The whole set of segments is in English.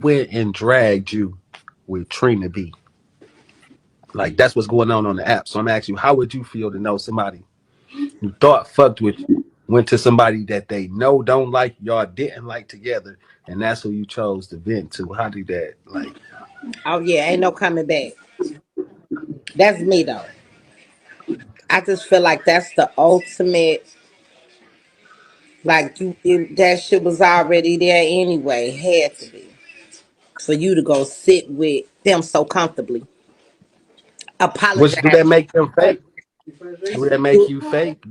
went and dragged you with Trina B. Like that's what's going on the app. So I'm asking you, how would you feel to know somebody you thought fucked with you went to somebody that they know don't like y'all didn't like together, and that's who you chose to vent to? How do that like? Oh yeah, ain't no coming back. That's me though. I just feel like that's the ultimate. Like that shit was already there anyway. Had to be for you to go sit with them so comfortably. Which do that Apologize. make them fake? Do that make you fake?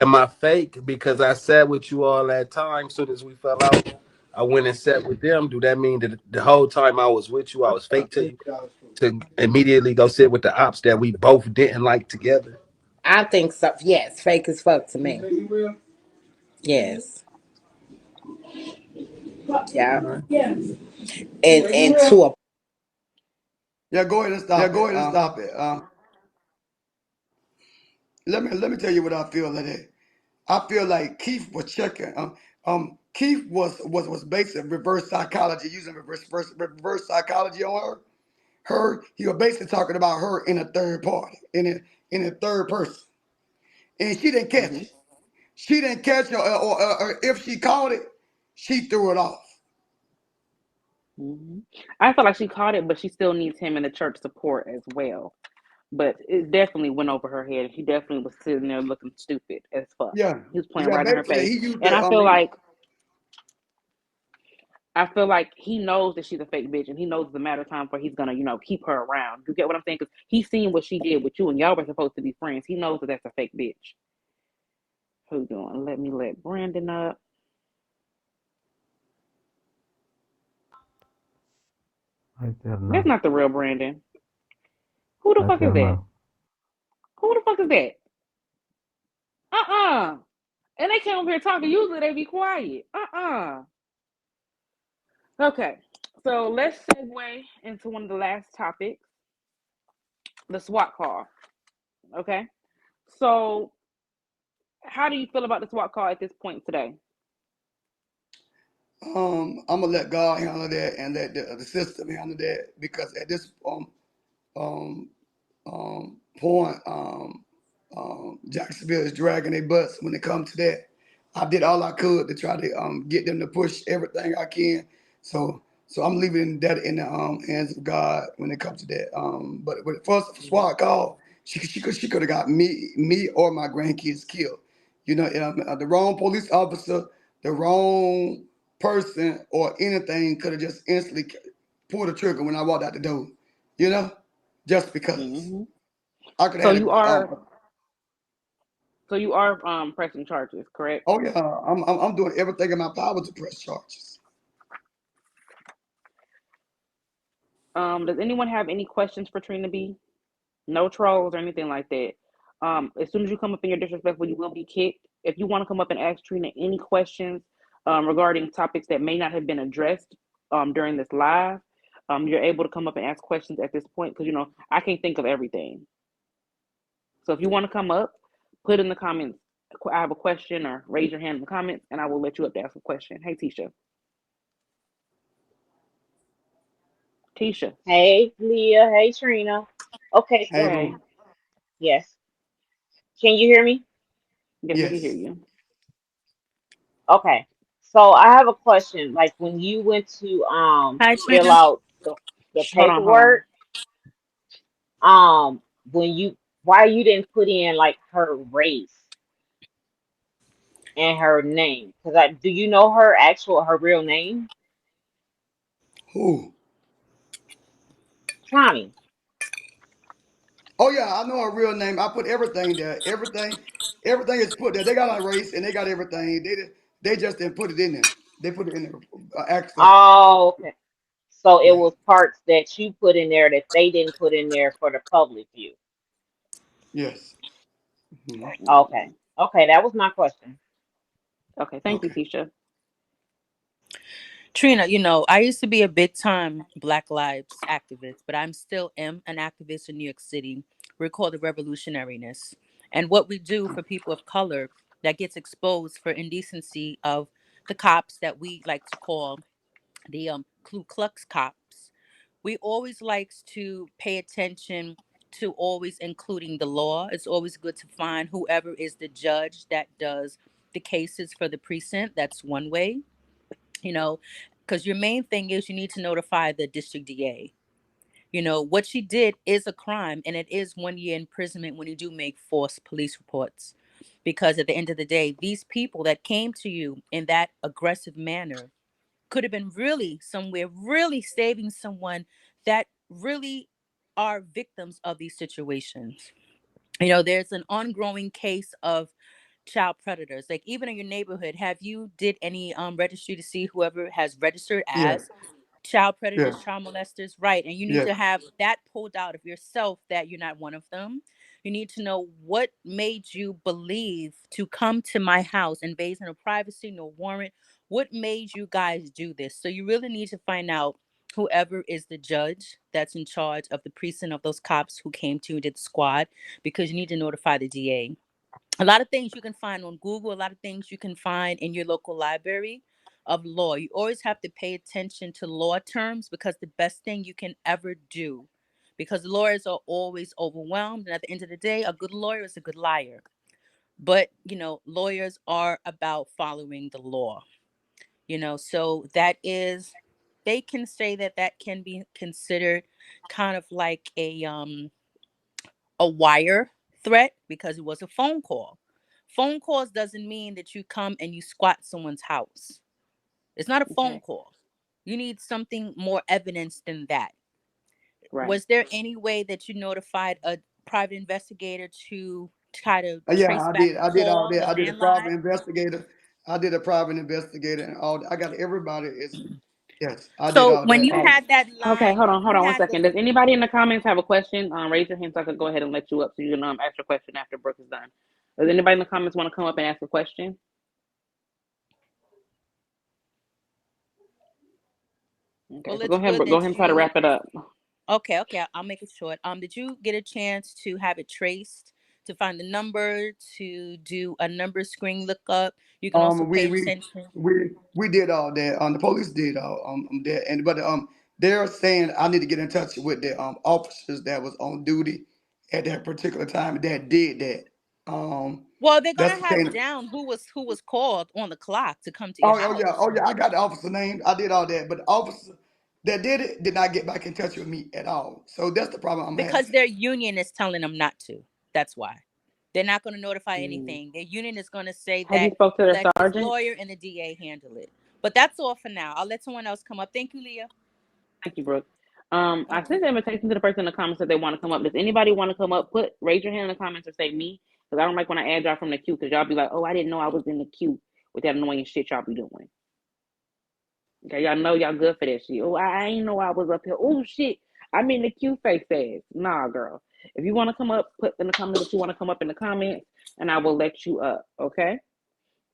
Am I fake because I sat with you all that time? Soon as we fell out, I went and sat with them. Do that mean that the whole time I was with you, I was fake to you? To immediately go sit with the ops that we both didn't like together? I think so. Yes, fake as fuck to me. Yes. Yeah. All right. And to a Yeah, go ahead and stop it. Let me tell you what I feel like that. I feel like Keith was checking. Keith was basically reverse psychology, using reverse psychology on her. He was basically talking about her in a third party, in a third person, and she didn't catch Hmm. it. She didn't catch it, or if she caught it, she threw it off. Hmm. I feel like she caught it, but she still needs him in the church support as well. But it definitely went over her head, and she definitely was sitting there looking stupid as fuck. Yeah, He was playing yeah. right in her Basically, face, he used and the. I feel like he knows that she's a fake bitch, and he knows it's a matter of time before he's gonna, keep her around. You get what I'm saying? Because he's seen what she did with you, and y'all were supposed to be friends. He knows that that's a fake bitch. Who doing? Let me let Brandon up. I tell That's now. not the real Brandon. Who the I fuck is tell that? now. Who the fuck is that? Uh-uh. And they came over here talking. Usually they be quiet. Uh-uh. Okay. So let's segue into one of the last topics, the SWAT call. Okay. So how do you feel about the SWAT call at this point today? I'm gonna let God handle that and let the system handle that because at this um, point, Jacksonville is dragging their butts when it comes to that. I did all I could to try to get them to push everything I can. So I'm leaving that in the hands of God when it comes to that. But when the first SWAT call, she could have got me or my grandkids killed. The wrong police officer, the wrong person, or anything could have just instantly pulled the trigger when I walked out the door. You know, just because. Hmm. I could So have you had a. are so you are pressing charges, correct? Oh yeah, I'm doing everything in my power to press charges. Does anyone have any questions for Trina B? No trolls or anything like that. As soon as you come up in your disrespectful, you will be kicked. If you want to come up and ask Trina any questions regarding topics that may not have been addressed during this live, you're able to come up and ask questions at this point because I can't think of everything. So if you want to come up, put in the comments, I have a question, or raise your hand in the comments, and I will let you up to ask a question. Hey, Tisha. Tisha. Hey, Leah. Hey, Trina. Okay, Hey, so Hey. boo. yes. Can you hear me? Yes, we can hear Yes. you. Okay. So I have a question. Like when you went to Hi, fill Trina. out the Hold on, hold on. paperwork, um, when you why you didn't put in like her race and her name? Because do you know her real name? Who? Tommy. Oh yeah, I know her real name. I put everything there. Everything is put there. They got a race and they got everything. They just didn't put it in there. They put it in there accidentally. Oh, okay. So it Yeah. was parts that you put in there that they didn't put in there for the public view. Yes. Mhm. Okay. Okay, that was my question. Okay, thank you, Okay. Tisha. Trina, I used to be a big time Black Lives activist, but I'm still am an activist in New York City. We're called the Revolutionariness. And what we do for people of color that gets exposed for indecency of the cops that we like to call the Ku Klux cops, we always likes to pay attention to always including the law. It's always good to find whoever is the judge that does the cases for the precinct. That's one way, you know, because your main thing is you need to notify the district DA. What she did is a crime, and it is 1 year imprisonment when you do make false police reports. Because at the end of the day, these people that came to you in that aggressive manner could have been really somewhere, really saving someone that really are victims of these situations. There's an ongoing case of child predators. Like even in your neighborhood, have you did any registry to see whoever has registered Yes, as child yes, predators, child molesters, right? And you need yes. to have that pulled out of yourself that you're not one of them. You need to know what made you believe to come to my house, invading no privacy, no warrant. What made you guys do this? So you really need to find out whoever is the judge that's in charge of the precinct of those cops who came to you and did the squad, because you need to notify the DA. A lot of things you can find on Google, a lot of things you can find in your local library of law. You always have to pay attention to law terms, because the best thing you can ever do, because lawyers are always overwhelmed. And at the end of the day, a good lawyer is a good liar. But, lawyers are about following the law, so they can say that that can be considered kind of like a wire threat, because it was a phone call. Phone calls doesn't mean that you come and you squat someone's house. It's not a phone Okay. call. You need something more evidence than that. Right. Was there any way that you notified a private investigator to try to Yeah, trace I back did. the I did all call, that. the I did a private landline? investigator. I did a private investigator and all. I got everybody. Is yes, I did So all when that. you had that Okay, line, when hold you on one had second. the Does anybody in the comments have a question? Raise your hand so I can go ahead and let you up so you can ask your question after Brooke is done. Does anybody in the comments want to come up and ask a question? Okay, well, so go it's ahead, good Brooke. Go ahead that and try to you wrap it up. okay, I'll make it short. Did you get a chance to have it traced, to find the number, to do a number screen lookup? You can also Um, we pay we attention. we did all that. The police did all that, and but they're saying I need to get in touch with the officers that was on duty at that particular time that did that. Um, Well, they're that's gonna the have thing. down who was called on the clock to come to your Oh yeah, house, oh yeah. I got the officer name. I did all that, but the officer that did it did not get back in touch with me at all. So that's the problem I'm because having. their union is telling them not to. That's why. They're not going to notify Mm. anything. Their union is going to say Have you that spoke to their let this sergeant? lawyer and the DA handle it. But that's all for now. I'll let someone else come up. Thank you, Leah. Thank you, Brooke. I Okay. sent the invitation to the person in the comments that they want to come up. Does anybody want to come up? Raise your hand in the comments or say me, because I don't like when I add y'all from the queue, because y'all be like, oh, I didn't know I was in the queue with that annoying shit y'all be doing. Okay, y'all know y'all good for that shit. Oh, I ain't know I was up here. Oh shit, I'm in the queue. Face ass. Nah, girl. If you want to come up, put in the comments that you want to come up in the comments, and I will let you up. Okay.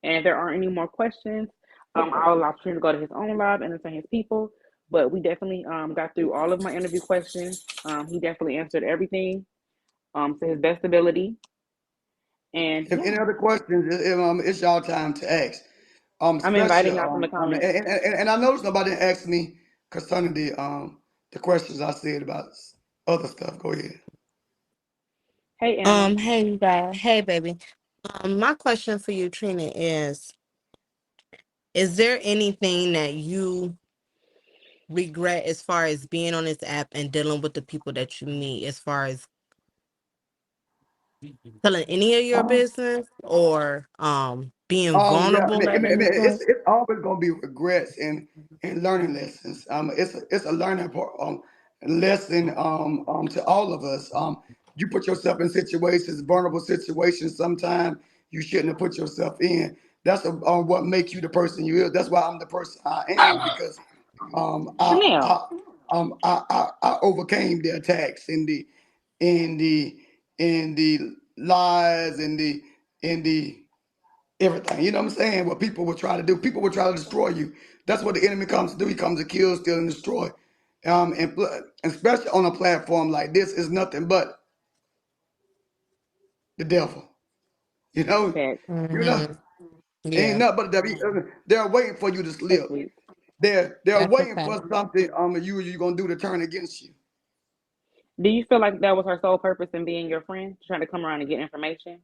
And if there aren't any more questions, I'll allow Trina to go to his own live and entertain his people. But we definitely got through all of my interview questions. He definitely answered everything to his best ability. And If any yeah, other questions, it's y'all time to ask. I'm Especially inviting y'all from the comments. and I noticed nobody asked me concerning the questions I said about other stuff. Go ahead. Hey, Anna. Hey you guys. Hey baby. My question for you, Trina, is there anything that you regret as far as being on this app and dealing with the people that you meet, as far as telling any of your Uh, business or being yeah, vulnerable at any point? it's always gonna be regrets and learning lessons. It's a learning part, lesson to all of us. You put yourself in situations, vulnerable situations. Sometimes you shouldn't have put yourself in. That's what makes you the person you is. That's why I'm the person I am because um, I, Chanel. I, I overcame the attacks and in the the lies and the everything. You know what I'm saying? What people will try to do. People will try to destroy you. That's what the enemy comes to do. He comes to kill, steal, and destroy. And especially on a platform like this, is nothing but the devil. You know, Facts. you know, Hmm. ain't Yeah. nothing but the devil. They're waiting for you to Hey, slip. sweet. They're That's waiting okay. for something you're gonna do to turn against you. Do you feel like that was her sole purpose in being your friend, trying to come around and get information?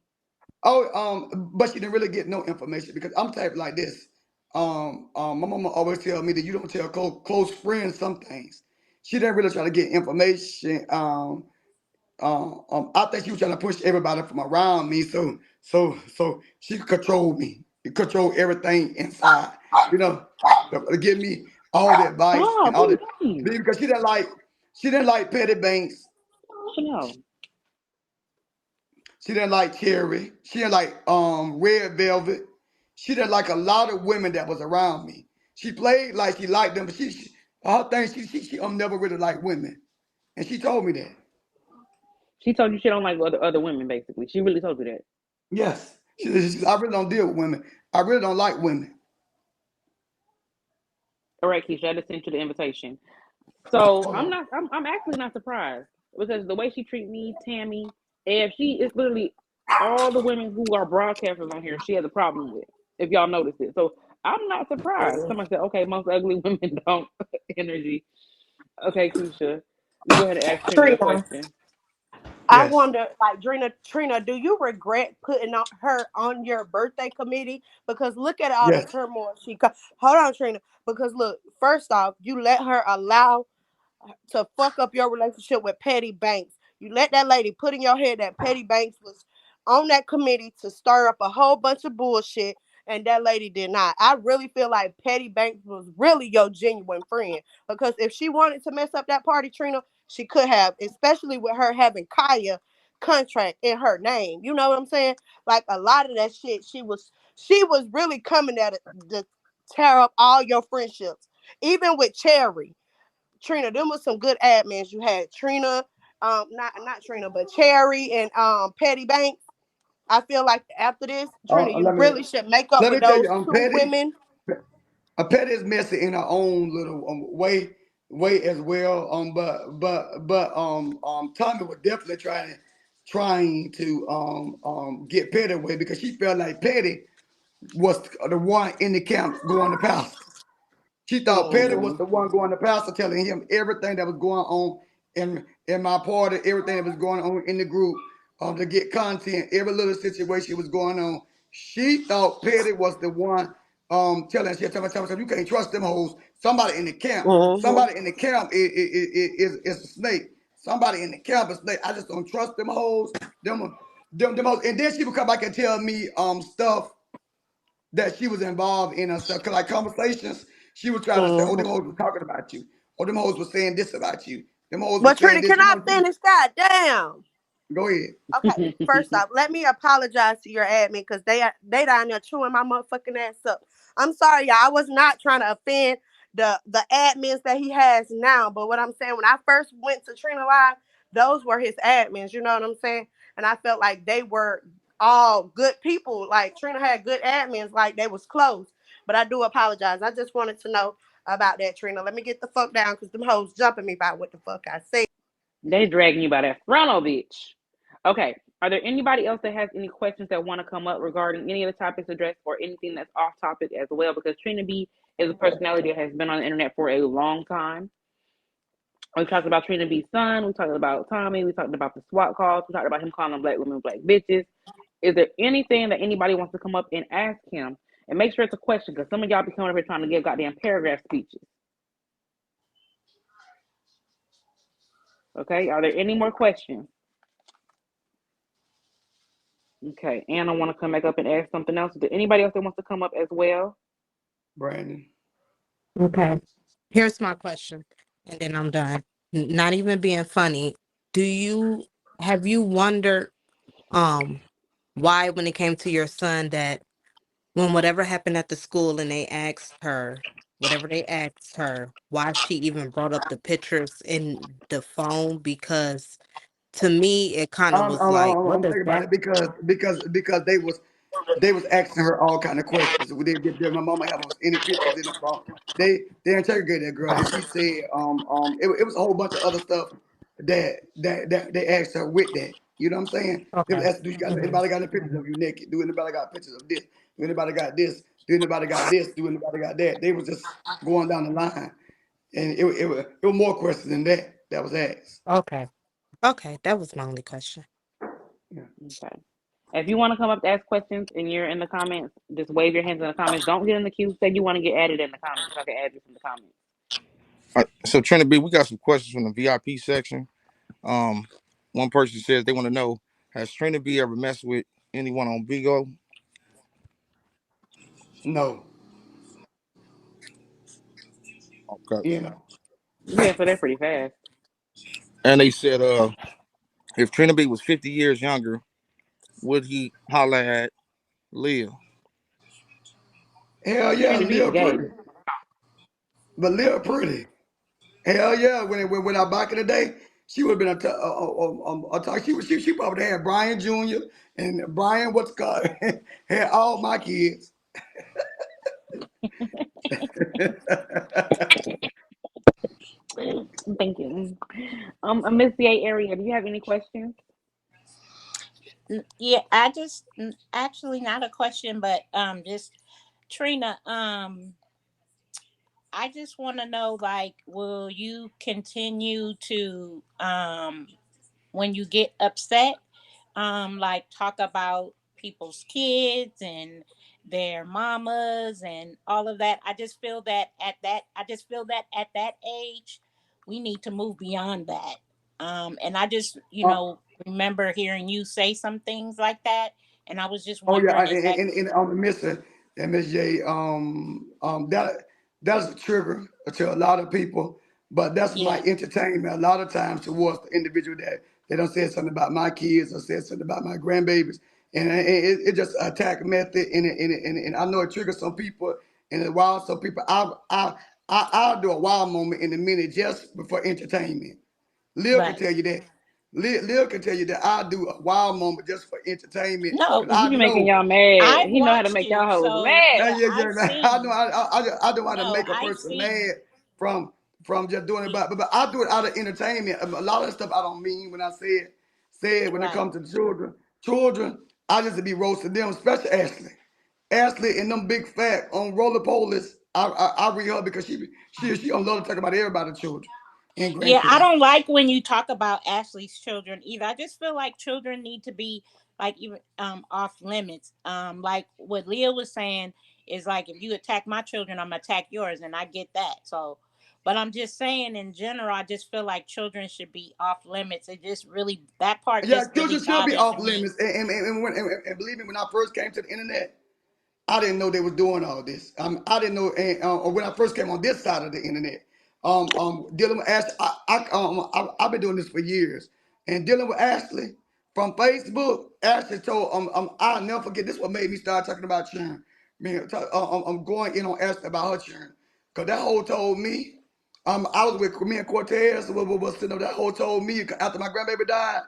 Oh, but she didn't really get no information because I'm type like this. My mama always tell me that you don't tell close friends some things. She didn't really try to get information. I think she was trying to push everybody from around me, so she could control me, control everything inside. You know, to give me all the advice Oh, and all the please. because she didn't like petty banks. No. She didn't like Cherry. She didn't like Red Velvet. She didn't like a lot of women that was around me. She played like she liked them, but she her thing she never really liked women, and she told me that. She told you she don't like other women, basically. She really told you that. Yes, I really don't deal with women. I really don't like women. All right, Keisha, I just sent you the invitation. So Hold on. I'm actually not surprised because the way she treat me, Tammy, if she is literally all the women who are broadcasters on here, she has a problem with. If y'all notice it, so I'm not surprised. Someone said, "Okay, most ugly women don't." Energy. Okay, Keisha, you go ahead and ask Trina your Trina, question. I Yes, wonder, like Trina, do you regret putting her on your birthday committee? Because look at all the yes. turmoil Hold on, Trina. Because look, first off, you let her allow to fuck up your relationship with Petty Banks. You let that lady put in your head that Petty Banks was on that committee to stir up a whole bunch of bullshit, and that lady did not. I really feel like Petty Banks was really your genuine friend because if she wanted to mess up that party, Trina, she could have, especially with her having Kaya contract in her name. You know what I'm saying? Like a lot of that shit, she was really coming at it to tear up all your friendships, even with Cherry. Trina, them was some good admins. You had Trina, not Trina, but Cherry and Petty Banks. I feel like after this, Trina, you Let me really should make up let with me tell you, those two Petty. women. Petty is messy in her own little way as well. But Tommy was definitely trying to get Petty away because she felt like Petty was the one in the camp going to pastor. She thought Petty was Mm-hmm. the one going to pastor, telling him everything that was going on in my party, everything that was going on in the group, to get content, every little situation was going on. She thought Petty was the one telling you can't trust them hoes. Mm-hmm. Somebody in the camp is a snake. Somebody in the camp is a snake. I just don't trust them hoes. Them hoes. And then she would come back and tell me stuff that she was involved in herself. Cause like conversations, she would try to say, "Oh, them Mm-hmm. hoes was talking about you. Oh, them hoes was saying this about you. Them hoes was But saying Trina, this." can I finish? God damn. Go ahead. Okay, first off, let me apologize to your admin because they down there chewing my motherfucking ass up. I'm sorry, y'all. I was not trying to offend the admins that he has now, but what I'm saying, when I first went to Trina Live, those were his admins. You know what I'm saying? And I felt like they were all good people. Like Trina had good admins, like they was close. But I do apologize. I just wanted to know about that, Trina. Let me get the fuck down because them hoes jumping me by what the fuck I said. They dragging you by that frontal, bitch. Okay. Are there anybody else that has any questions that want to come up regarding any of the topics addressed or anything that's off topic as well? Because Trina B is a personality that has been on the internet for a long time. We talked about Trina B's son. We talked about Tommy. We talked about the SWAT calls. We talked about him calling black women black bitches. Is there anything that anybody wants to come up and ask him? And make sure it's a question because some of y'all be coming up here trying to give goddamn paragraph speeches. Okay. Are there any more questions? Okay. And I want to come back up and ask something else. Is there anybody else that wants to come up as well? Brandon. Okay. Here's my question, and then I'm done. Not even being funny. Do you have you wondered um why when it came to your son that when whatever happened at the school and they asked her whatever they asked her why she even brought up the pictures in the phone? Because to me it kind of was like, what I'm does thinking about that? it because they was asking her all kind of questions. We did get my mama have any pictures in the phone. They interrogated that girl and she said it was a whole bunch of other stuff that they asked her with that. You know what I'm saying? They was Okay. asking, do you got Mhm. anybody got any pictures of you naked? Do anybody got pictures of this? Do anybody got this? Do anybody got this? Do anybody got that? They was just going down the line, and it was more questions than that was asked. Okay. Okay. That was my only question. Yeah. Okay. If you want to come up to ask questions and you're in the comments, just wave your hands in the comments. Don't get in the queue. Say you want to get added in the comments. So I can add you from the comments. So Trina B, we got some questions from the VIP section. Um, One person says they want to know, has Trina B ever messed with anyone on Bigo? No, Okay. you know. You answered that pretty fast. And they said, if Trina B was 50 years younger, would he holler at Liyah? Hell yeah, Trina B's Lil gay. pretty, but Lil pretty. Hell yeah, when I back in the day, she would have been a talk. She probably had Brian Jr. and Brian what's called had all my kids. Thank you. Miss A area, do you have any questions? Yeah, I just actually not a question, but just Trina, I just want to know, like, will you continue to when you get upset, like talk about people's kids and their mamas and all of that? I just feel that at that age, we need to move beyond that. And I just, Uh, remember hearing you say some things like that, and I was just Oh yeah, wondering, is that and on the Mister and Miss J, that's a trigger to a lot of people, but that's my yeah, entertainment. A lot of times towards the individual that they don't say something about my kids or say something about my grandbabies, and it just attack method, and I know it triggers some people, and while some people, I'll do a wild moment in a minute just for entertainment. Lil can right? tell you that. Lil can tell you that I do a wild moment just for entertainment No, because He I be making know. y'all mad. I've He know how to watched make y'all you, hoes so mad. yeah, I've I know seen. I know how to No, make a I've person seen. mad from just doing it, but I do it out of entertainment. A lot of the stuff I don't mean when I say it when it Right. comes to children. Children, I just to be roasting them, especially Ashley. Ashley and them big fat on roller polies. I read her because she don't love to talk about everybody's children and Yeah, I grandchildren. don't like when you talk about Ashley's children either. I just feel like children need to be like even off limits. Like what Leah was saying is like if you attack my children, I'm gonna attack yours, and I get that. So, but I'm just saying in general, I just feel like children should be off limits. It just really that part Yeah, just really children should be bothers off me. limits. And believe me, when I first came to the internet, I didn't know they was doing all this. I didn't know, or when I first came on this side of the internet, dealing with Ashley, I've been doing this for years, and dealing with Ashley from Facebook. Ashley told, I'll never forget. This is what made me start talking about children. I'm going in on Ashley about her children, cause that whole told me. I was with me and Cortez. Was sitting up. That whole told me after my grandbaby died.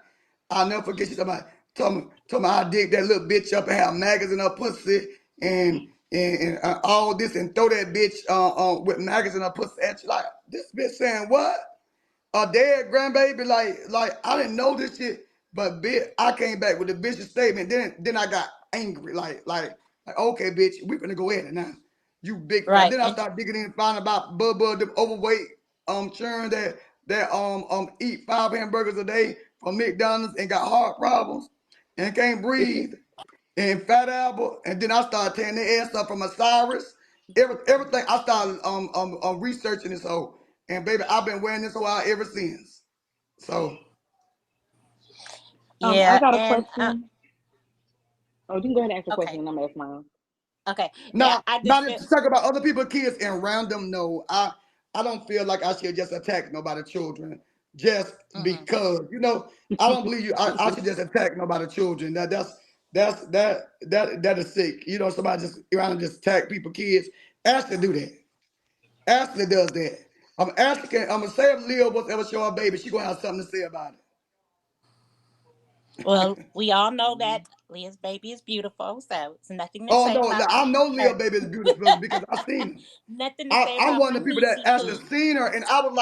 I'll never forget. She told me I dig that little bitch up and have maggots in her pussy and all this and throw that bitch with maggots in her pussy at you. Like this bitch saying what? A dead grandbaby? Like I didn't know this shit, but bitch, I came back with a vicious statement. Then I got angry. Like okay, bitch, we finna go ahead now. You big fat. Right. Then I And started digging in and finding about Bubba, the overweight churn that eat 5 hamburgers a day from McDonald's and got heart problems and can't breathe and Fat Albert, and then I started tearing their ass up from Osiris. Everything I started researching this whole, and baby, I've been wearing this whole out ever since. So I yeah, got a and question. Oh, you can go ahead and ask your question, okay. and I'm gonna ask mine. Okay. Yeah, now, I now just to feel talk about other people's kids and random, no, I don't feel like I should just attack nobody's children just mhm. because I don't believe you. I should just attack nobody's children. That is sick. Somebody just around and just attack people kids. Ashley do that. Ashley does that. I'm gonna say if Lil was ever show her baby, she gonna have something to say about Well, it. we all know that Leah's baby is beautiful, so it's nothing to Oh say no, about I know Lil her. baby is beautiful because I seen her. Nothing to say I'm about one my of the people that niecey actually poo. seen her, and I was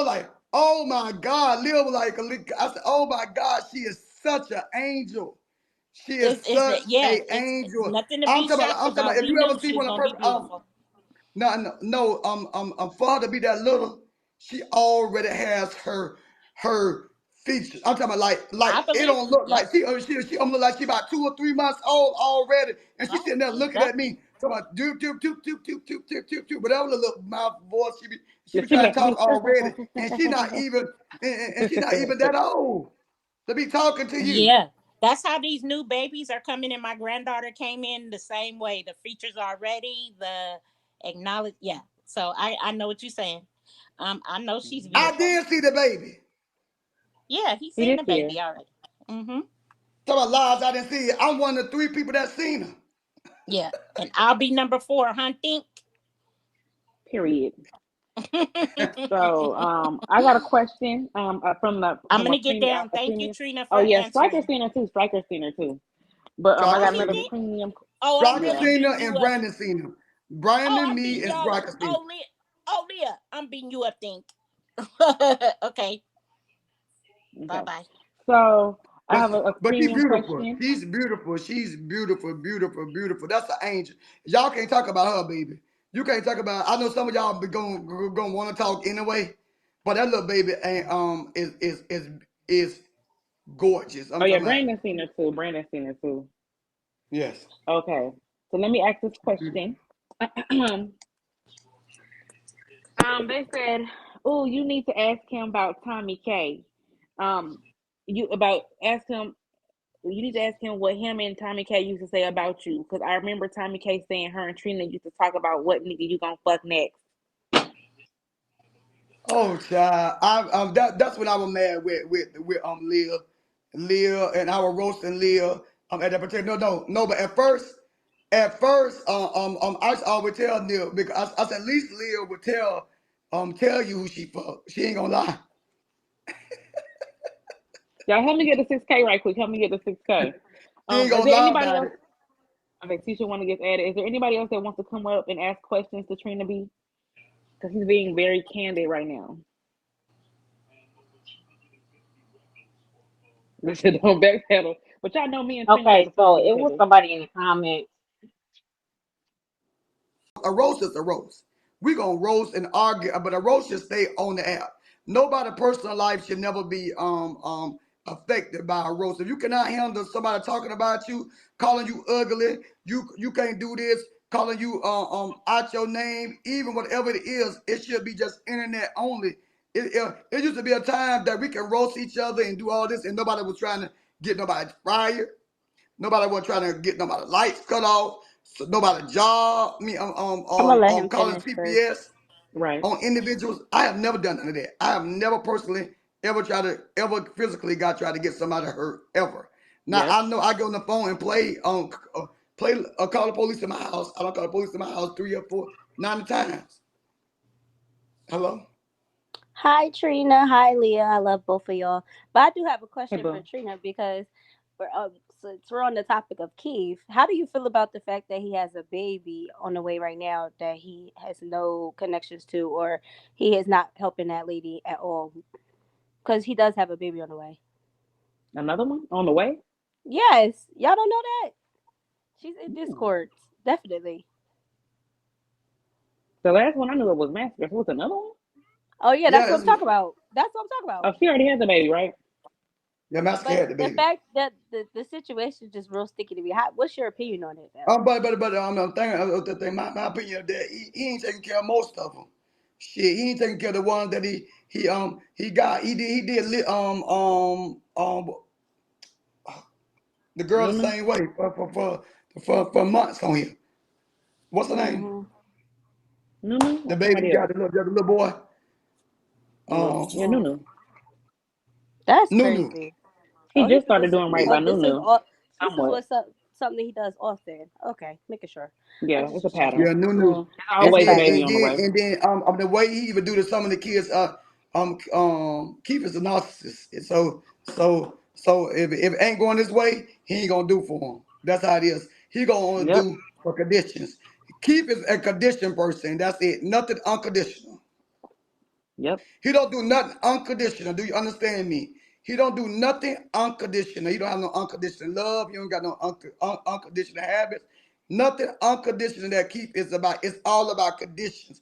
like, oh my God, Lil was like, I said, oh my God, she is such an angel. She is such Yeah, a it's angel. nothing to I'm be talking about. shocked I'm talking about. about. If We you ever knew see she was one of gonna be her, beautiful. for her to be that little, she already has her features. I'm talking about like I it believe don't it. look Yep. like she almost like she about 2 or 3 months old already, and she's Right. sitting there looking at Exactly. me talking about whatever the little mouth voice she Yeah, be she be trying like, to talk already, and she's not even that old to be talking to you. Yeah. That's how these new babies are coming in. My granddaughter came in the same way. The features are ready. The acknowledge. Yeah. So I know what you're saying. I know she's I beautiful. did see the baby. Yeah, he's he seen did the see her. baby already. Mm-hmm. Talking about lies I didn't see it. I'm one of the 3 people that seen her. Yeah. And I'll be number 4, huh? Think. Period. So, I got a question. I'm From a gonna get premium, down. a Thank you, premium. Trina, for Oh yeah, Striker's answering. seen her too. Striker's seen her too. But I Striker Oh, got he seen another her. did. premium. Oh, I'm Striker really Yeah. seen her beating you and up. Brandon seen her. Oh, Brandon, I'm me, beating and y'all. Striker seen her. Oh, Leah, I'm beating you up. Think. Okay. Bye Okay. bye. So I But have a but she's premium beautiful. question. She's beautiful. She's beautiful, beautiful, beautiful. That's an angel. Y'all can't talk about her, baby. You can't talk about. I know some of y'all be going want to talk anyway, but that little baby ain't is gorgeous. I'm Oh yeah, talking about. Brandon's seen her too. Brandon's seen her too. Yes. Okay. So let me ask this question. They said, "Oh, you need to ask him about Tommy K. Um, you about ask him. You need to ask him what him and Tommy K used to say about you, because I remember Tommy K saying her and Trina used to talk about what nigga you gonna fuck next." Oh, child. That's what I was mad with Liyah, and I was roasting Liyah at that particular. No. But at first, I always tell Neil because I said at least Liyah would tell you who she fucked. She ain't gonna lie. Y'all help me get the 6K right quick. Help me get the 6K. She ain't Is gonna there lie anybody about else? it. Okay, teacher want to get added. Is there anybody else that wants to come up and ask questions to Trina B? Because he's being very candid right now. They said don't backpedal. But y'all know me and Trina like Okay, to play so with it each was other. somebody in the comments. A roast is a roast. We gonna roast and argue, but a roast should stay on the app. Nobody personal life should never be affected by a roast. If you cannot handle somebody talking about you, calling you ugly, you can't do this, calling you out your name, even whatever it is, it should be just internet only. It used to be a time that we can roast each other and do all this, and nobody was trying to get nobody fired. Nobody was trying to get nobody lights cut off. So nobody job. Me, I'm gonna let him calling finish first. CPS Right. on individuals. I have never done none of that. I have never personally ever physically tried to get somebody hurt ever. Now Yep. I know I go on the phone and call the police in my house. I don't call the police in my house 3 or 4, 9 times. Hello. Hi, Trina. Hi, Leah. I love both of y'all. But I do have a Hey, question for boo. Trina because since we're on the topic of Keith, how do you feel about the fact that he has a baby on the way right now that he has no connections to, or he is not helping that lady at all? Because he does have a baby on the way. Another one on the way? Yes, y'all don't know that. She's in Hmm. Discord, definitely. The last one I knew it was Massacre. So what's another one? Oh yeah, Yeah, that's what I'm talking about. That's what I'm talking about. Oh, she already has a baby, right? yeah. Master But had the the baby. fact that the situation is just real sticky to me. What's your opinion on it, though? But I'm thinking the thing. My opinion that he ain't taking care of most of them. Shit, he ain't taking care of the ones that he got. The girl the Nunu? same way for months on here. What's her name? Hmm. Nunu The or baby somebody got else? the little boy. Yeah, Um, Nunu. That's Nunu. crazy. He Oh, he just doing started this. doing right by This is Nunu. all. This is Somewhat. something that he does often. Okay, making sure. I Yeah, just it's a was checking. pattern. Yeah, Nunu. Mm, There's And it's a always a then pattern. baby and on the then way. and then the way he even do to some of the kids. Keith is a narcissist. And so if it ain't going this way, he ain't gonna do for him. That's how it is. He gonna only Yep. do for conditions. Keith is a condition person. That's it. Nothing unconditional. Yep. He don't do nothing unconditional. Do you understand me? He don't do nothing unconditional. He don't have no unconditional love. He don't got no unconditional habits. Nothing unconditional that keep is about. It's all about conditions.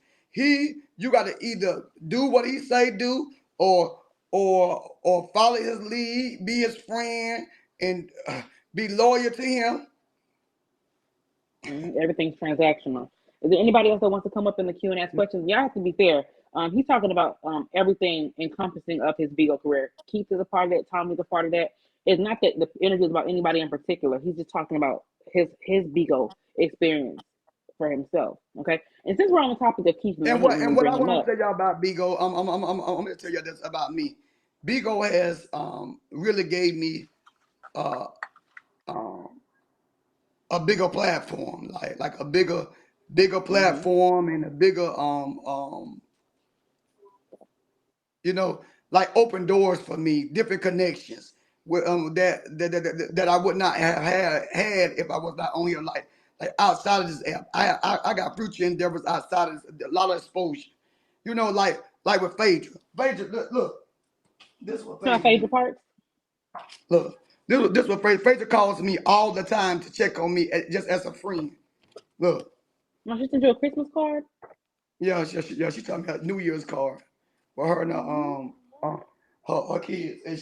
You got to either do what he say do, or follow his lead, be his friend, and be loyal to him. Everything's transactional. Is there anybody else that wants to come up in the queue and ask questions? Y'all have to be fair. He's talking about everything encompassing of his Bigo career. Keith is a part of that. Tommy's a part of that. It's not that the interview is about anybody in particular. He's just talking about his Bigo experience for himself. Okay. And since we're on the topic of Keith, and And I hate what when and we what bring I him want to up. tell y'all about Bigo, I'm gonna tell you this about me. Bigo has really gave me uh, um, a bigger platform, like a bigger Mm-hmm. platform and a bigger you know, like open doors for me, different connections with that I would not have had if I was not on here, like outside of this app. I got future endeavors outside of this, a lot of exposure. You know, like with Phaedra. Phaedra, look, this is what My Phaedra favorite do. parts. Look, this is what Phaedra calls me all the time to check on me just as a friend. Look, My sister do a Christmas card. yeah, she told me a New Year's card for her and her kids, and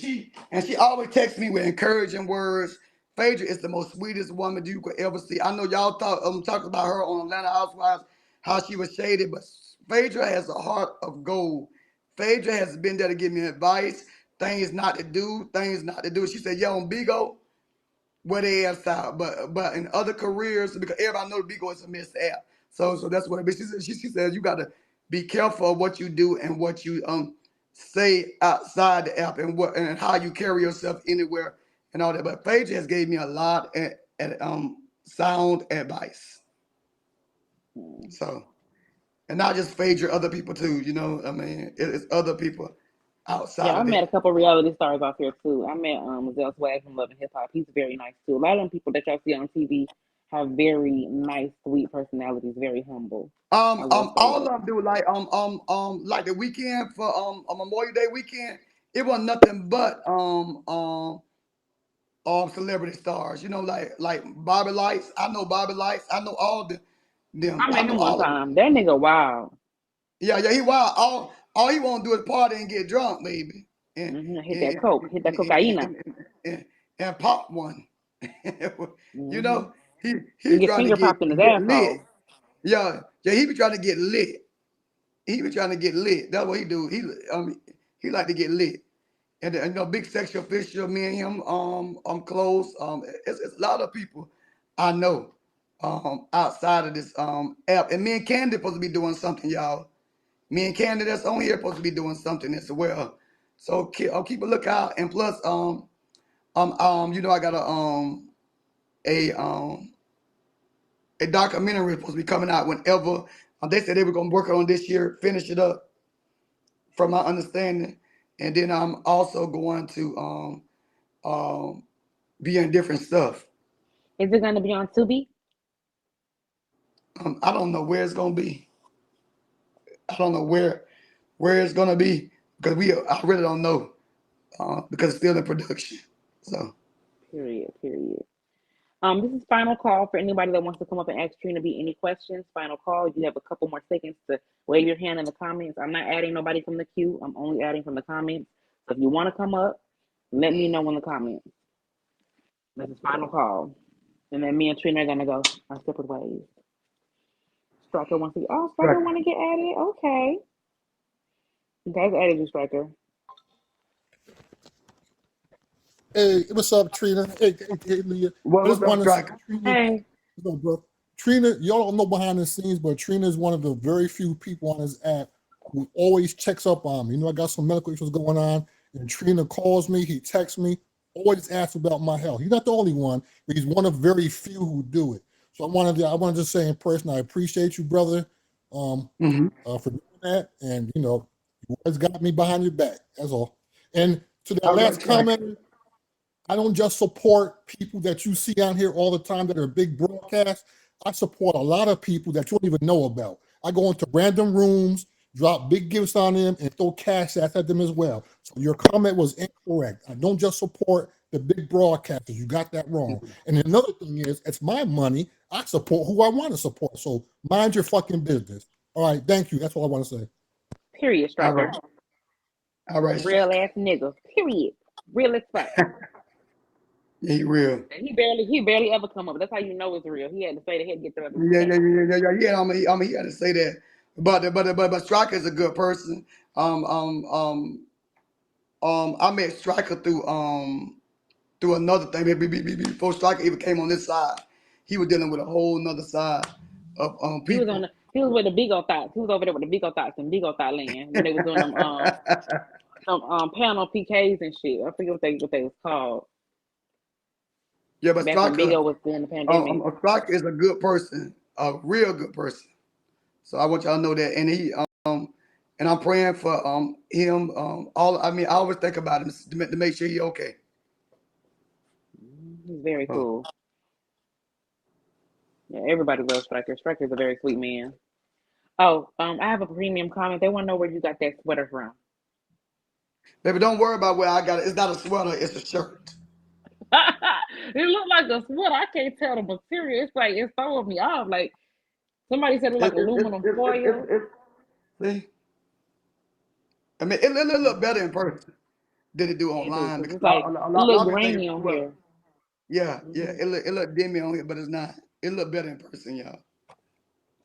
she always texts me with encouraging words. Phaedra is the most sweetest woman you could ever see. I know y'all talked about her on Atlanta Housewives, how she was shaded, but Phaedra has a heart of gold. Phaedra has been there to give me advice, things not to do, things not to do. She said, "Yeah, on Bigo, where they ass out. But in other careers, because everybody knows Bigo is a missed app. So that's what it is. She says you gotta be careful of what you do and what you say outside the app and how you carry yourself anywhere and all that. But Paige has gave me a lot and sound advice. So and not just Phaedra, other people too, you know. I mean, it's other people Yeah, outside I of met that. a couple reality stars out here too. I met Zell Swag from Love and Hip Hop. He's very nice too. A lot of them people that y'all see on TV have very nice, sweet personalities, very humble. I will say All that. of them do like the weekend for a Memorial Day weekend. It was nothing but celebrity stars. You know, like Bobby Lights. I know Bobby Lights. I know all them. I I met know him one all of them. time. That nigga wild. Yeah, he wild. All he want to do is party and get drunk, baby, and Hit that and coke, hit that and, and, and, cocaine. and, and, and pop one. You Mm-hmm. know, he And get trying to finger get popped in his get lit. asshole. Yeah, he be trying to get lit. He be trying to get lit. That's what he do. He like to get lit. And you know, big sexual official, me and him, I'm close. It's a lot of people I know, outside of this app. And me and Candy supposed to be doing something, y'all. Me and Candy that's on here supposed to be doing something as well. So I'll keep a lookout. And plus, you know, I got a um a documentary supposed to be coming out whenever. They said they were gonna work on this year, finish it up, from my understanding. And then I'm also going to be in different stuff. Is it gonna be on Tubi? I don't know where it's gonna be. I don't know where it's gonna be because I really don't know because it's still in production. So Period. Period. This is final call for anybody that wants to come up and ask Trina B any questions. Final call. You have a couple more seconds to wave your hand in the comments. I'm not adding nobody from the queue. I'm only adding from the comments. So if you want to come up, let me know in the comments. This is final call. And then me and Trina are gonna go our separate ways. Striker wants to. Oh, Striker want to get added. Okay, guys, added you, Striker. Hey, what's up, Trina? Hey, Liyah. I what's just up, want to say, Striker? Trina, Hey, no, bro. Trina, y'all don't know behind the scenes, but Trina is one of the very few people on this app who always checks up on me. You know, I got some medical issues going on, and Trina calls me, he texts me, always asks about my health. He's not the only one, but he's one of very few who do it. So I wanted to say in person, I appreciate you, brother, Mm-hmm. for doing that, and you know, you always got me behind your back. That's all. And to that All right, last Striker. comment. I don't just support people that you see out here all the time that are big broadcasts. I support a lot of people that you don't even know about. I go into random rooms drop big gifts on them, and throw cash at them as well. So your comment was incorrect. I don't just support the big broadcasters. You got that wrong. And another thing is, it's my money. I support who I want to support. So mind your fucking business. All right, thank you. That's all I want to say. Period, All Striker. right. All right, Real Striker. ass nigga. Period. Real as fuck. Yeah, he real. And he barely ever come up. That's how you know it's real. He had to say that he had to get through his Yeah, stamp. yeah, yeah, yeah, yeah, yeah. He had to say that. But Striker is a good person. I met Striker through another thing. Before Striker even came on this side, he was dealing with a whole nother side of people. He was with the Bigo thoughts. He was over there with the Bigo thoughts and Bigo thought land when they was doing them panel PKs and shit. I forget what they was called. Yeah, but Back when Striker, Bigo was during the pandemic. Striker is a good person, a real good person. So I want y'all to know that, and I'm praying for him. I always think about him to make sure he okay. He's very Oh. cool. Yeah, everybody loves Striker. Striker is a very sweet man. Oh, I have a premium comment. They want to know where you got that sweater from. Baby, don't worry about where I got it. It's not a sweater, it's a shirt. It looked like a sweater. I can't tell the material. It's like it throwing me off. Like somebody said it like aluminum foil. See? I mean, it look better in person than it do Yeah, dude, online because because it's like it a lot look of people think it's grainy on sweater. here. Yeah, yeah, Mm-hmm. it look dimmy on here, but it's not. It look better in person, y'all.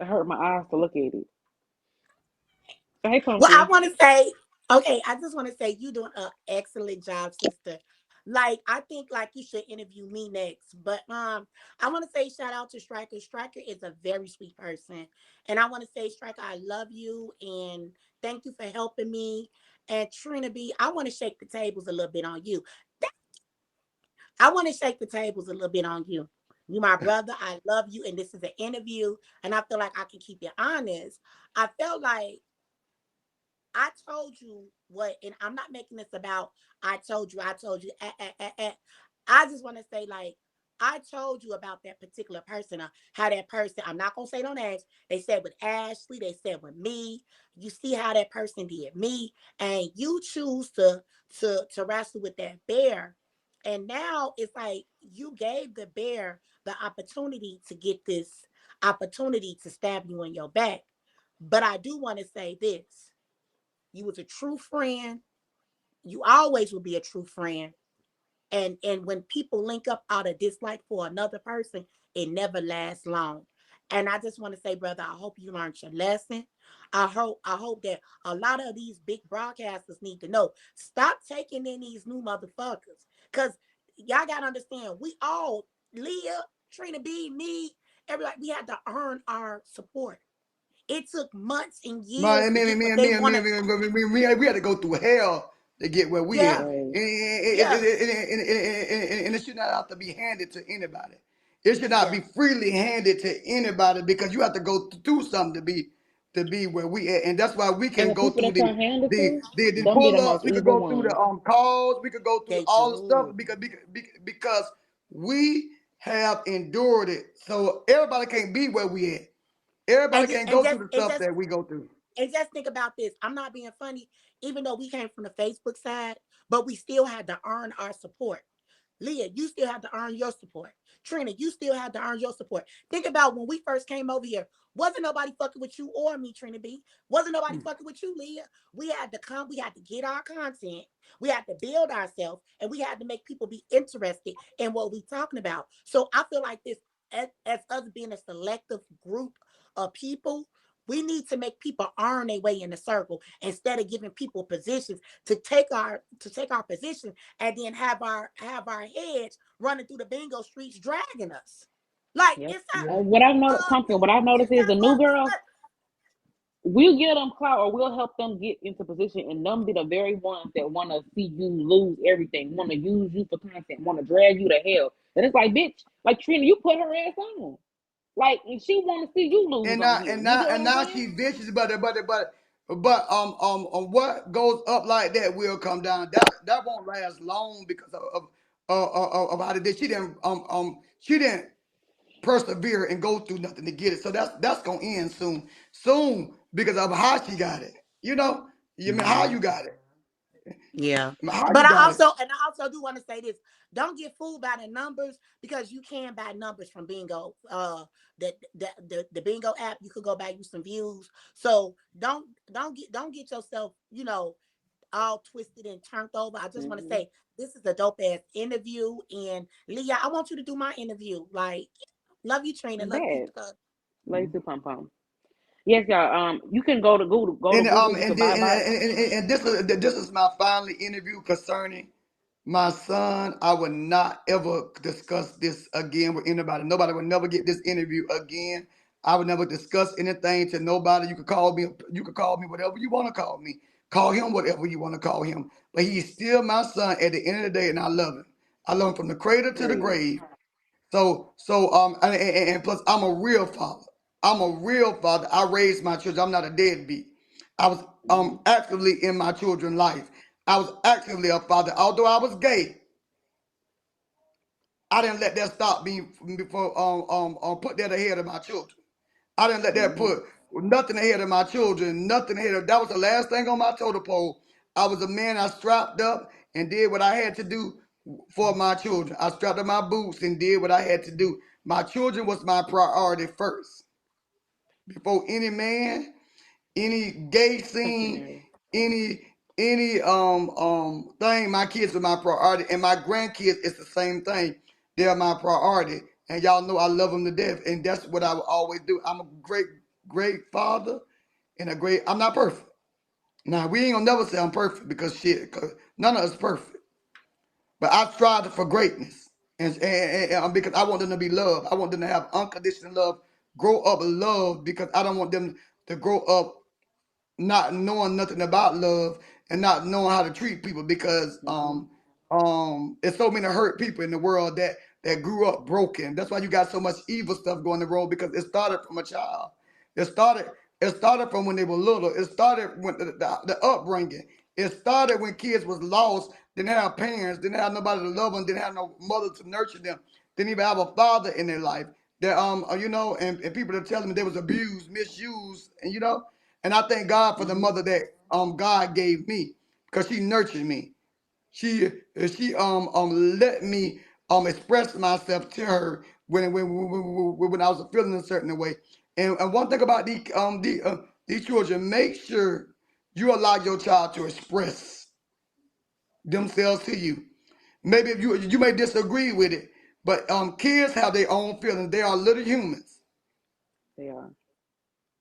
It hurt my eyes to look at it. So, hey, Well, I Pumpkin. want to say, okay, I just want to say you doing an excellent job, sister. Like, I think like you should interview me next. But I want to say shout out to Striker. Striker is a very sweet person. And I want to say, Striker, I love you and thank you for helping me. And Trina B, I want to shake the tables a little bit on you. I want to shake the tables a little bit on you. You my brother. I love you. And this is an interview. And I feel like I can keep you honest. I felt like I told you what, and I'm not making this about I told you, I told you. I just want to say, like, I told you about that particular person, how that person, I'm not going to say no names. They said with Ashley, they said with me. You see how that person did me, and you choose to wrestle with that bear. And now it's like you gave the bear the opportunity to get this opportunity to stab you in your back. But I do want to say this. You was a true friend. You always will be a true friend. And when people link up out of dislike for another person, it never lasts long. And I just want to say, brother, I hope you learned your lesson. I hope that a lot of these big broadcasters need to know. Stop taking in these new motherfuckers. Cause y'all gotta understand, we all, Liyah, Trina B, me, everybody, we had to earn our support. It took months and years Man, to get what they wanted. we had to go through hell to get where we at. Yeah, Right. yeah, And it should not have to be handed to anybody. It should not yeah. be freely handed to anybody because you have to go through something to be where we at. And that's why we And can the go people through that y'all hand it to, the them be the pull-ups, most we could evil go through the ones. calls, we could go through They all the stuff do. because we have endured it. So everybody can't be where we at. Everybody And can't and go just through the and stuff just that we go through. and just think about this. I'm not being funny, even though we came from the Facebook side, but we still had to earn our support. Liyah, you still have to earn your support. Trina, you still have to earn your support. Think about when we first came over here. Wasn't nobody fucking with you or me, Trina B. Wasn't nobody fucking with you, Liyah. We had to come, we had to get our content, we had to build ourselves, and we had to make people be interested in what we talking about. So I feel like this, as us being a selective group of people, we need to make people earn their way in the circle instead of giving people positions to take our position and then have our heads running through the bingo streets dragging us. Like Yep. it's not What I've noticed, Pumpkin, what I've noticed it's is not the new going girls, we'll get them clout or we'll help them get into position, and them be the very ones that want to see you lose everything, want to use you for content, want to drag you to hell. And it's like, bitch, like Trina, you put her ass on. Like, and she want to see you lose and on now here. and You now get what and I'm now saying? she's vicious, but what goes up like that will come down. That won't last long because of how they did. She didn't persevere and go through nothing to get it. So that's gonna end soon. Soon because of how she got it. You know, you mean how you got it. Yeah. How But you got it. I also do want to say this. Don't get fooled by the numbers because you can buy numbers from Bingo. The Bingo app, you could go buy you some views. So don't get yourself, all twisted and turned over. I just want to say this is a dope ass interview. And Liyah, I want you to do my interview. Like, love you, Trina. Love you. Bad. Lazy pum pum. Yes, y'all. You can go to Google. Go to And Google. You can buy and this is my final interview concerning my son. I would not ever discuss this again with anybody. Nobody would never get this interview again. I would never discuss anything to nobody. You could call me. You could call me whatever you want to call me. Call him whatever you want to call him. But he's still my son at the end of the day, and I love him. I love him from the cradle to the period. grave. And plus, I'm a real father. I'm a real father. I raised my children. I'm not a deadbeat. I was actively in my children's life. I was actively a father. Although I was gay, I didn't let that stop me before put that ahead of my children. I didn't let that put nothing ahead of my children. Nothing ahead of that was the last thing on my totem pole. I was a man. I strapped up and did what I had to do for my children. I strapped up my boots and did what I had to do. My children was my priority first before any man, any gay Thank you, scene, Mary. any thing. My kids are my priority, and my grandkids is the same thing. They're my priority, and y'all know I love them to death, and that's what I will always do. I'm a great father and a great. I'm not perfect. Now we ain't gonna never say I'm perfect because shit, cause none of us perfect. But I strive for greatness, and because I want them to be loved. I want them to have unconditional love, grow up loved, because I don't want them to grow up not knowing nothing about love and not knowing how to treat people, because it's so many hurt people in the world that grew up broken. That's why you got so much evil stuff going on the road, because it started from a child. It started it started from when they were little. It started when the upbringing. It started when kids was lost, didn't have parents, didn't have nobody to love them, didn't have no mother to nurture them, didn't even have a father in their life. That and people are telling me they was abused, misused, and I thank God for the mother that God gave me, because she nurtured me. She let me express myself to her when I was feeling a certain way. And one thing about these children, make sure you allow your child to express themselves to you. Maybe if you may disagree with it, but kids have their own feelings. They are little humans. They are.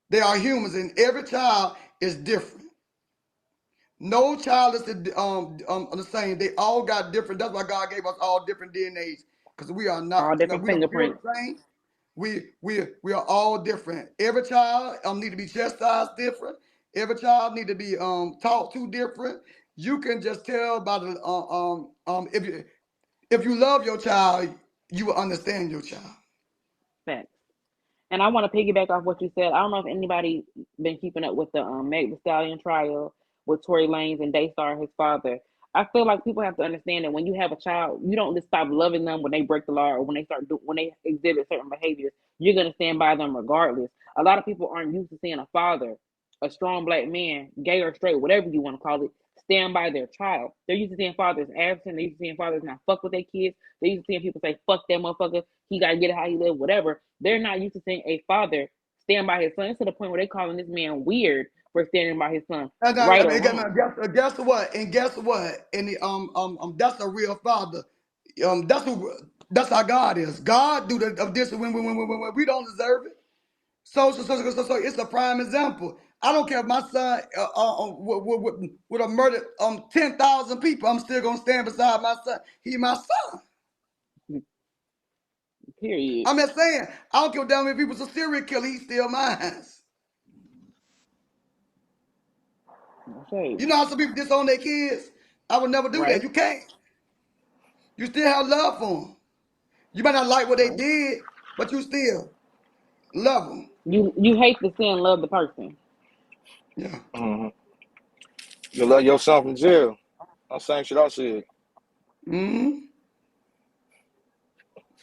They are humans, and every child is different. No child is the same. They all got different. That's why God gave us all different DNAs, because we are All not. different We don't feel fingerprints. the same. We are all different. Every child need to be chastised different. Every child need to be taught to different. You can just tell by the if you love your child, you will understand your child. Facts. And I want to piggyback off what you said. I don't know if anybody been keeping up with the Meg Thee Stallion trial with Tory Lanez and Daystar, his father. I feel like people have to understand that when you have a child, you don't just stop loving them when they break the law or when they exhibit certain behaviors. You're gonna stand by them regardless. A lot of people aren't used to seeing a father, a strong black man, gay or straight, whatever you want to call it, stand by their child. They're used to seeing fathers absent. They're used to seeing fathers not fuck with their kids. They're used to seeing people say fuck that motherfucker. He gotta get it how he live, whatever. They're not used to seeing a father stand by his son. It's to the point where they're calling this man weird for standing by his son, And right or wrong. guess what? And guess what? And that's a real father. That's how God is. God do the of this when we don't deserve it. So it's a prime example. I don't care if my son would have murdered 10,000 people. I'm still gonna stand beside my son. He my son. Period. I'm just saying. I don't care how many people's a serial killer. He's still mine. Okay. You know how some people disown their kids? I would never do that. Right. You can't. You still have love for them. You might not like what they Right. did, but you still love them. You hate to see and love the person. Yeah. Mm-hmm. You love yourself in jail. I'm saying shit I said. Mm-hmm.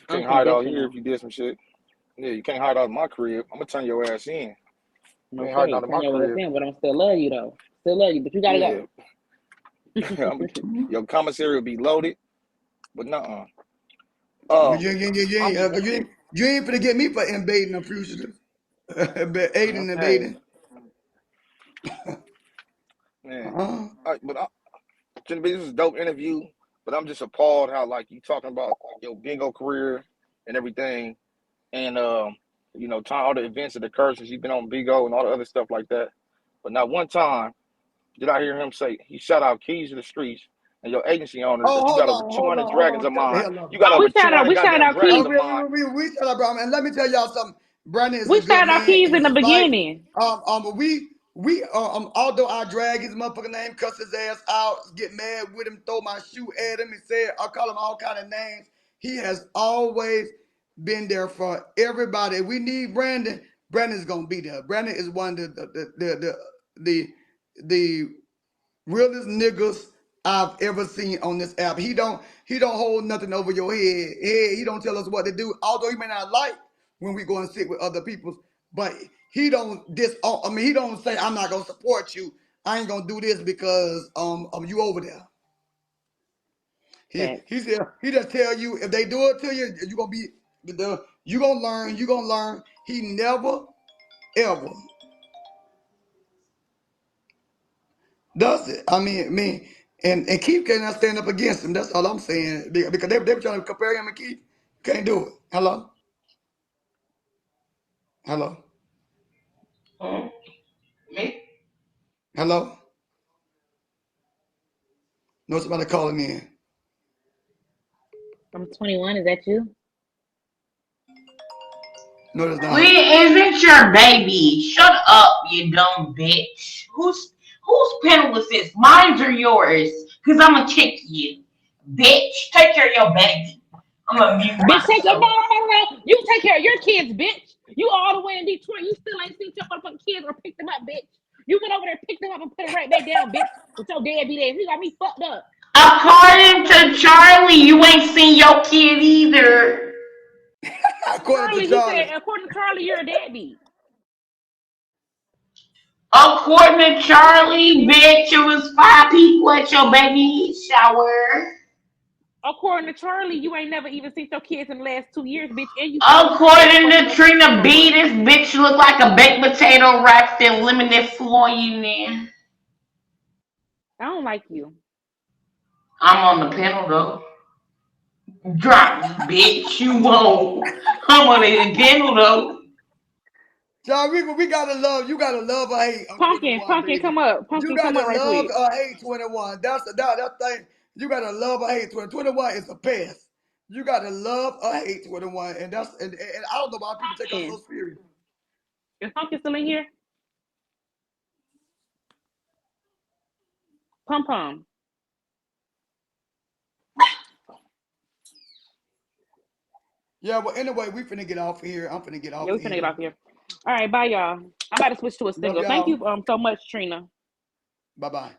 You can't hide out here if Unconditional. you did some shit. Yeah, you can't hide out in my crib. I'm gonna turn your ass in. You No ain't hiding out shade. of Turn my your ass crib. in, but I'm still love you though. Still love you, but you gotta Yeah. go. Your commissary will be loaded, but nuh-uh. You Um, I'm just you ain't finna get me for invading a fugitive. Aiding and Okay. abetting. man. Uh-huh. This is a dope interview, but I'm just appalled how like you talking about your bingo career and everything, and all the events that occurred since you've been on Bigo and all the other stuff like that. But not one time did I hear him say he shout out keys to the streets and your agency owners Oh, that you got over hold 200 on, hold dragons on. of Shut the mine. hell up, You got bro. Oh, over 200 we shouted goddamn out Oh, dragons Keys. of mine. we shut up, bro. And let me tell y'all something. Brandon is a We good shouted out man Keys in in the his life. beginning. But although I drag his motherfucking name, cuss his ass out, get mad with him, throw my shoe at him, and say I call him all kind of names. He has always been there for everybody. If we need Brandon, Brandon's gonna be there. Brandon is one of the realest niggas I've ever seen on this app. He don't hold nothing over your head. He don't tell us what to do. Although he may not like when we go and sit with other people, but he don't say I'm not gonna support you. I ain't gonna do this because you over there. He Facts. he said he just tell you if they do it to you, you gonna learn. You gonna learn. He never ever does it. And Keith cannot stand up against him. That's all I'm saying. Because they were trying to compare him and Keith. Can't do it. Hello? Hello? Me? Hello? No, somebody calling in. I'm 21. Is that you? No, there's When not. isn't your baby? Shut up, you dumb bitch. Whose pen was this? Mine's or yours? Cause I'ma kick you. Bitch, take care of your baby. I'm gonna mute Bitch, take your myself. no. You take care of your kids, bitch. You all the way in Detroit. You still ain't seen your motherfucking kids or picked them up, bitch. You went over there, picked them up, and put them right back down, bitch. With your deadbeat ass. You got me fucked up. According to Charlie, you ain't seen your kid either. According to Charlie, he Charlie. said, according to Charlie, you're a deadbeat. According to Charlie, bitch, it was 5 people at your baby shower. According to Charlie, you ain't never even seen your kids in the last 2 years, bitch. And you still with your ex According fucking to up Trina funeral B, party. this bitch look like a baked potato wrapped in lemon foil in there. I don't like you. I'm on the panel though. Drop, bitch, you won't. I'm on the panel though. Charlie, we gotta love, you gotta love or hate on Pumpkin, 21, baby. come up. You Pumpkin, come gotta up right love quick. or hate 21. That thing. You gotta love or hate 20. 21 is a pest. You gotta love or hate 21. And I don't know why people take us so Pumpkin. serious. Is Pumpkin still in here? Pum Pum. Yeah, well, anyway, we finna get off of here. I'm finna get Yeah, off we of finna get here. off here. All right, bye, y'all. I'm about to switch to a Love single. Thank y'all. you so much, Trina. Bye bye.